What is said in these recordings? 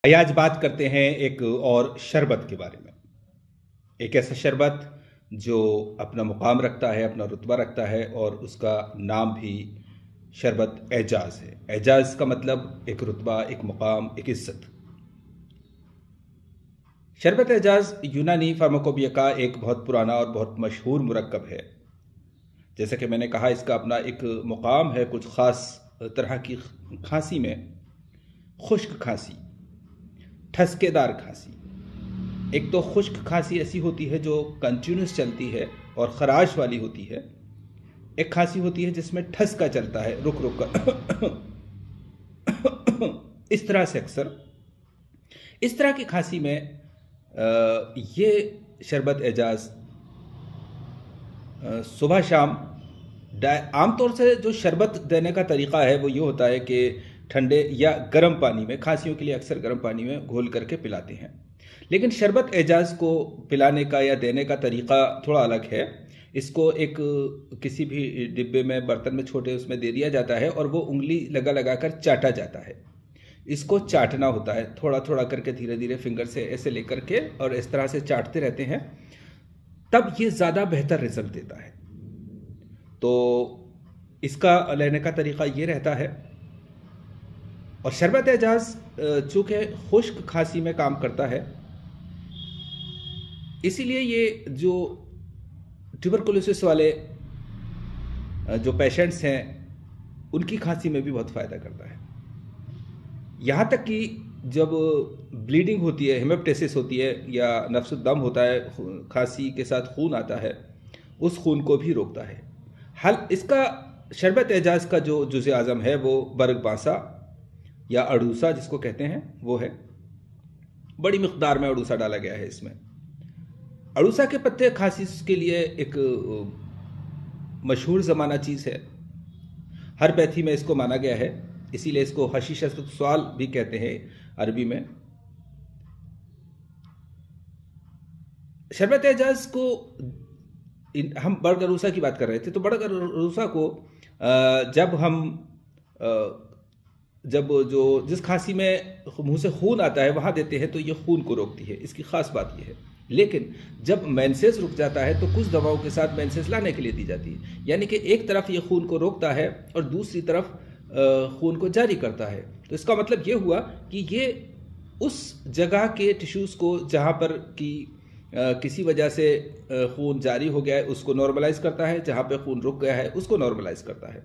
आज बात करते हैं एक और शरबत के बारे में। एक ऐसा शरबत जो अपना मुकाम रखता है, अपना रुतबा रखता है और उसका नाम भी शरबत एजाज है। एजाज का मतलब एक रुतबा, एक मुकाम, एक इज्जत। शरबत एजाज यूनानी फार्माकोपिया का एक बहुत पुराना और बहुत मशहूर मुरक्कब है। जैसा कि मैंने कहा, इसका अपना एक मुकाम है। कुछ ख़ास तरह की खांसी में, खुश्क खांसी, ठसकेदार खांसी। एक तो खुश्क खांसी ऐसी होती है जो कंटिन्यूस चलती है और खराश वाली होती है। एक खांसी होती है जिसमें ठसका चलता है, रुक रुक कर इस तरह से। अक्सर इस तरह की खांसी में ये शरबत एजाज सुबह शाम आमतौर से जो शरबत देने का तरीका है वो ये होता है कि ठंडे या गर्म पानी में, खांसियों के लिए अक्सर गर्म पानी में घोल करके पिलाते हैं। लेकिन शरबत एजाज को पिलाने का या देने का तरीका थोड़ा अलग है। इसको एक किसी भी डिब्बे में, बर्तन में, छोटे उसमें दे दिया जाता है और वो उंगली लगा लगा कर चाटा जाता है। इसको चाटना होता है, थोड़ा थोड़ा करके, धीरे धीरे फिंगर से ऐसे लेकर के, और इस तरह से चाटते रहते हैं, तब ये ज़्यादा बेहतर रिजल्ट देता है। तो इसका लेने का तरीका ये रहता है। और शरबत एजाज चूँकि खुश्क खांसी में काम करता है, इसीलिए ये जो ट्यूबरकुलोसिस वाले जो पेशेंट्स हैं उनकी खांसी में भी बहुत फ़ायदा करता है। यहाँ तक कि जब ब्लीडिंग होती है, हेमेप्टेसिस होती है या नफ्सुद्दम होता है, खांसी के साथ खून आता है, उस खून को भी रोकता है। हल इसका शरबत एजाज का जो जुज़े आज़म है वो बर्ग बांसा या अड़ूसा जिसको कहते हैं वो है। बड़ी मिक़दार में अड़ूसा डाला गया है इसमें। अड़ूसा के पत्ते खांसी के लिए एक मशहूर ज़माना चीज़ है। हर पैथी में इसको माना गया है, इसीलिए इसको हशीशत स्वाल भी कहते हैं अरबी में। शरबत एजाज को हम बर्ग अड़ूसा की बात कर रहे थे, तो बर्ग अड़ूसा को जब जिस खांसी में मुंह से खून आता है वहाँ देते हैं तो ये खून को रोकती है। इसकी ख़ास बात यह है। लेकिन जब मेंसेस रुक जाता है तो कुछ दवाओं के साथ मेंसेस लाने के लिए दी जाती है। यानी कि एक तरफ ये खून को रोकता है और दूसरी तरफ खून को जारी करता है। तो इसका मतलब ये हुआ कि ये उस जगह के टिश्यूज़ को जहाँ पर कि किसी वजह से खून जारी हो गया है उसको नॉर्मलाइज करता है, जहाँ पे खून रुक गया है उसको नॉर्मलाइज करता है।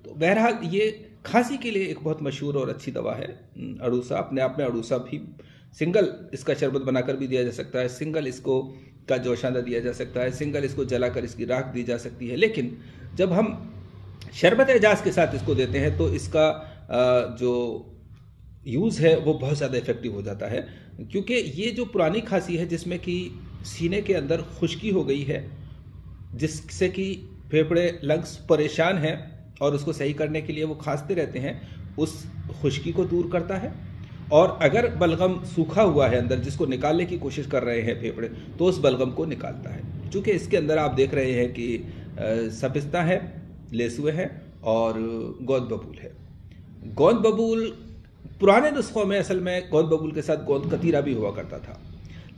तो बहरहाल ये खांसी के लिए एक बहुत मशहूर और अच्छी दवा है अड़ूसा। अपने आप में अड़ूसा भी सिंगल इसका शरबत बनाकर भी दिया जा सकता है, सिंगल इसको का जोशांदा दिया जा सकता है, सिंगल इसको जलाकर इसकी राख दी जा सकती है। लेकिन जब हम शरबत एजाज के साथ इसको देते हैं तो इसका जो यूज़ है वो बहुत ज़्यादा इफेक्टिव हो जाता है, क्योंकि ये जो पुरानी खांसी है जिसमें कि सीने के अंदर खुश्की हो गई है, जिससे कि फेफड़े, लंग्स परेशान हैं और उसको सही करने के लिए वो खांसते रहते हैं, उस खुश्की को दूर करता है। और अगर बलगम सूखा हुआ है अंदर, जिसको निकालने की कोशिश कर रहे हैं फेफड़े, तो उस बलगम को निकालता है। चूँकि इसके अंदर आप देख रहे हैं कि सपिस्ता है, लेसुए है और गोंद बबूल है। गोंद बबूल पुराने नुस्खों में असल में गोंद बबूल के साथ गोंद कतीरा भी हुआ करता था,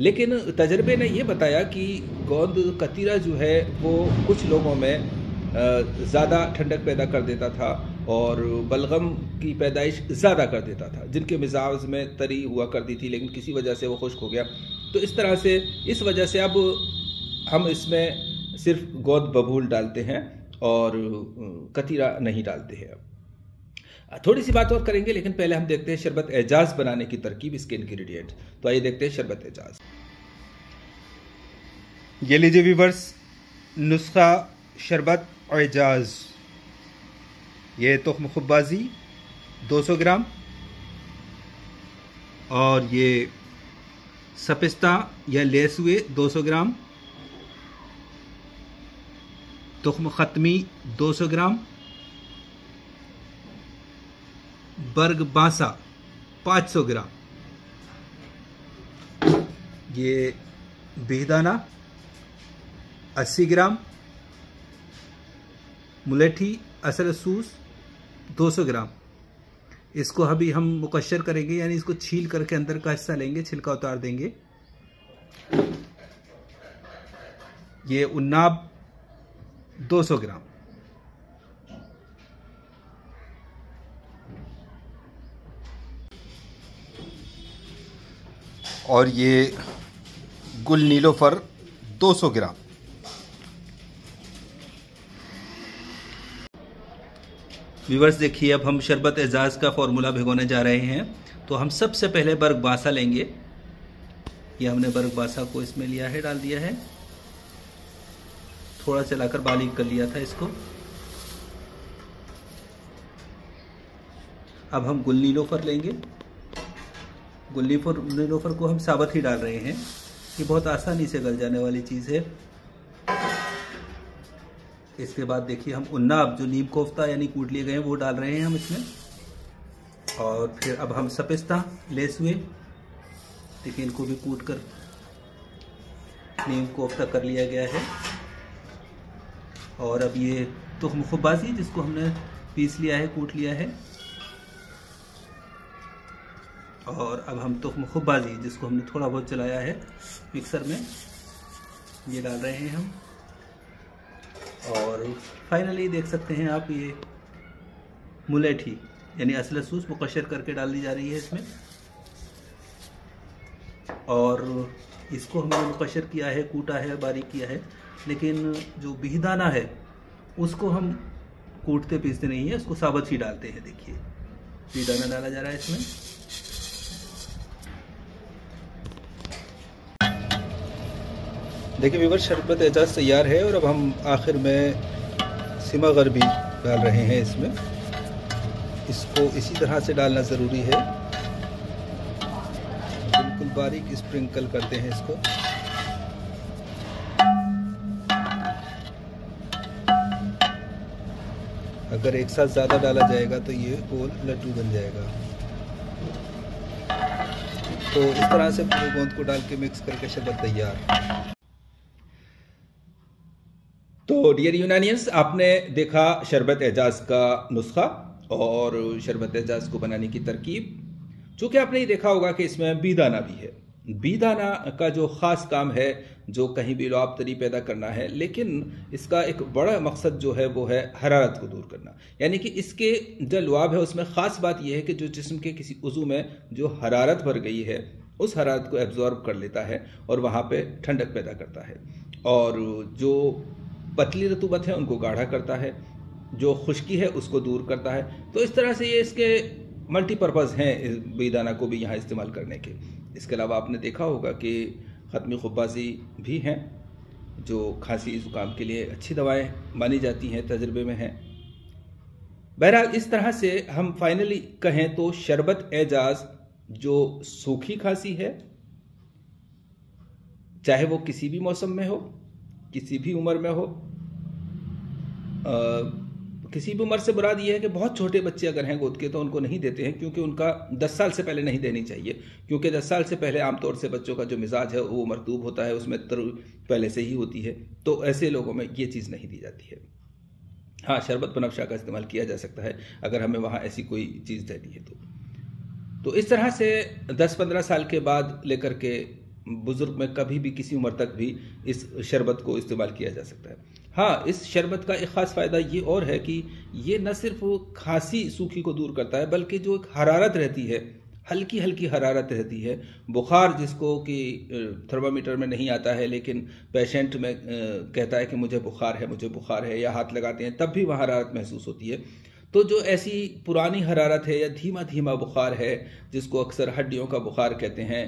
लेकिन तजर्बे ने यह बताया कि गोंद कतीरा जो है वो कुछ लोगों में ज़्यादा ठंडक पैदा कर देता था और बलगम की पैदाइश ज़्यादा कर देता था, जिनके मिजाज में तरी हुआ करती थी लेकिन किसी वजह से वो खुश्क हो गया। तो इस तरह से, इस वजह से अब हम इसमें सिर्फ गोंद बबूल डालते हैं और कतीरा नहीं डालते हैं। अब थोड़ी सी बात और करेंगे, लेकिन पहले हम देखते हैं शरबत एजाज बनाने की तरकीब, इसके इंग्रेडिएंट। तो आइए देखते हैं शरबत एजाज। ये लीजिए व्यूअर्स, नुस्खा शरबत एजाज। ये तुख्म खुब्बाजी 200 ग्राम, और ये सपिस्ता या लेसुए 200 ग्राम, तुख्म ख़त्मी 200 ग्राम, बर्ग बांसा 500 ग्राम, ये बीहदाना 80 ग्राम, मुलेठी असलसूस 200 ग्राम, इसको अभी हम मुकश्शर करेंगे, यानी इसको छील करके अंदर का हिस्सा लेंगे, छिलका उतार देंगे। ये उन्नाब 200 ग्राम। और ये गुल नीलोफर 200 ग्राम। व्यूअर्स देखिए, अब हम शरबत एजाज का फॉर्मूला भिगोने जा रहे हैं। तो हम सबसे पहले बर्गबासा लेंगे। ये हमने बर्गबासा को इसमें लिया है, डाल दिया है, थोड़ा चलाकर बारीक कर लिया था इसको। अब हम गुल नीलोफर लेंगे। गुल नीलोफर को हम साबुत ही डाल रहे हैं, ये बहुत आसानी से गल जाने वाली चीज़ है। इसके बाद देखिए हम उन्नाब जो नीम कोफ्ता यानी कूट लिए गए हैं वो डाल रहे हैं हम इसमें। और फिर अब हम सपिस्ता लेस हुए, देखिए इनको भी कूट कर नीम कोफ्ता कर लिया गया है। और अब ये तुख्म खुब्बासी जिसको हमने पीस लिया है, कूट लिया है। और अब हम तुख्म खुब्बासी जिसको हमने थोड़ा बहुत चलाया है मिक्सर में, ये डाल रहे हैं हम। और फाइनली देख सकते हैं आप, ये मुलेठी यानी असलसूस मुकश्शर करके डाल दी जा रही है इसमें। और इसको हमने मुकश्शर किया है, कूटा है, बारीक किया है, लेकिन जो बिहदाना है उसको हम कूटते पीसते नहीं है, उसको साबुत ही डालते हैं। देखिए बिहदाना डाला जा रहा है इसमें। देखिए व्यूअर्स, शरबत एजाज तैयार है। और अब हम आखिर में सिमा गरबी डाल रहे हैं इसमें। इसको इसी तरह से डालना ज़रूरी है, बिल्कुल बारीक स्प्रिंकल करते हैं इसको। अगर एक साथ ज़्यादा डाला जाएगा तो ये गोल लड्डू बन जाएगा। तो इस तरह से पूरे गोंद को डाल के मिक्स करके शरबत तैयार। तो डियर यूनानियंस, आपने देखा शरबत एजाज का नुस्खा और शरबत एजाज को बनाने की तरकीब। चूँकि आपने ये देखा होगा कि इसमें बीदाना भी है। बीदाना का जो ख़ास काम है, जो कहीं भी लुआब तरी पैदा करना है, लेकिन इसका एक बड़ा मकसद जो है वो है हरारत को दूर करना। यानी कि इसके जो लुआब है उसमें ख़ास बात यह है कि जो जिस्म के किसी उज़ू में जो हरारत भर गई है उस हरारत को एब्जॉर्ब कर लेता है और वहाँ पे ठंडक पैदा करता है। और जो पतली रतूबत है उनको गाढ़ा करता है, जो खुश्की है उसको दूर करता है। तो इस तरह से ये इसके मल्टीपर्पज़ हैं इस बीदाना को भी यहाँ इस्तेमाल करने के। इसके अलावा आपने देखा होगा कि ख़त्मी खुब्बासी भी हैं, जो खांसी ज़ुकाम के लिए अच्छी दवाएं मानी जाती हैं, तजर्बे में हैं। बहरहाल इस तरह से हम फाइनली कहें तो शरबत एजाज जो सूखी खांसी है, चाहे वो किसी भी मौसम में हो, किसी भी उम्र में हो, किसी भी उम्र से मुराद ये है कि बहुत छोटे बच्चे अगर हैं गोद के तो उनको नहीं देते हैं, क्योंकि उनका 10 साल से पहले नहीं देनी चाहिए, क्योंकि 10 साल से पहले आमतौर से बच्चों का जो मिजाज है वो मरतूब होता है, उसमें पहले से ही होती है। तो ऐसे लोगों में ये चीज़ नहीं दी जाती है। हाँ, शरबत बनफशा का इस्तेमाल किया जा सकता है अगर हमें वहाँ ऐसी कोई चीज़ दे दी है तो इस तरह से 10-15 साल के बाद लेकर के बुज़ुर्ग में कभी भी किसी उम्र तक भी इस शरबत को इस्तेमाल किया जा सकता है। हाँ, इस शरबत का एक ख़ास फ़ायदा ये और है कि ये न सिर्फ खांसी सूखी को दूर करता है, बल्कि जो एक हरारत रहती है, हल्की हल्की हरारत रहती है, बुखार जिसको कि थर्मामीटर में नहीं आता है, लेकिन पेशेंट में कहता है कि मुझे बुखार है, या हाथ लगाते हैं तब भी वहाँ हरारत महसूस होती है। तो जो ऐसी पुरानी हरारत है या धीमा धीमा बुखार है, जिसको अक्सर हड्डियों का बुखार कहते हैं,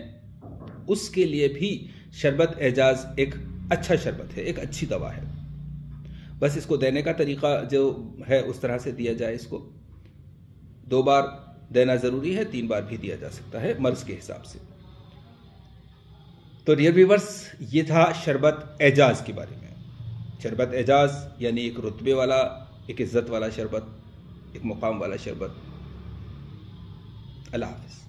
उसके लिए भी शरबत एजाज एक अच्छा शरबत है, एक अच्छी दवा है। बस इसको देने का तरीका जो है उस तरह से दिया जाए। इसको 2 बार देना ज़रूरी है, 3 बार भी दिया जा सकता है मर्ज़ के हिसाब से। तो डियर व्यूअर्स, ये था शरबत एजाज के बारे में। शरबत एजाज यानी एक रुतबे वाला, एक इज़्ज़त वाला शरबत, एक मुकाम वाला शरबत। अल्लाह हाफ़िज़।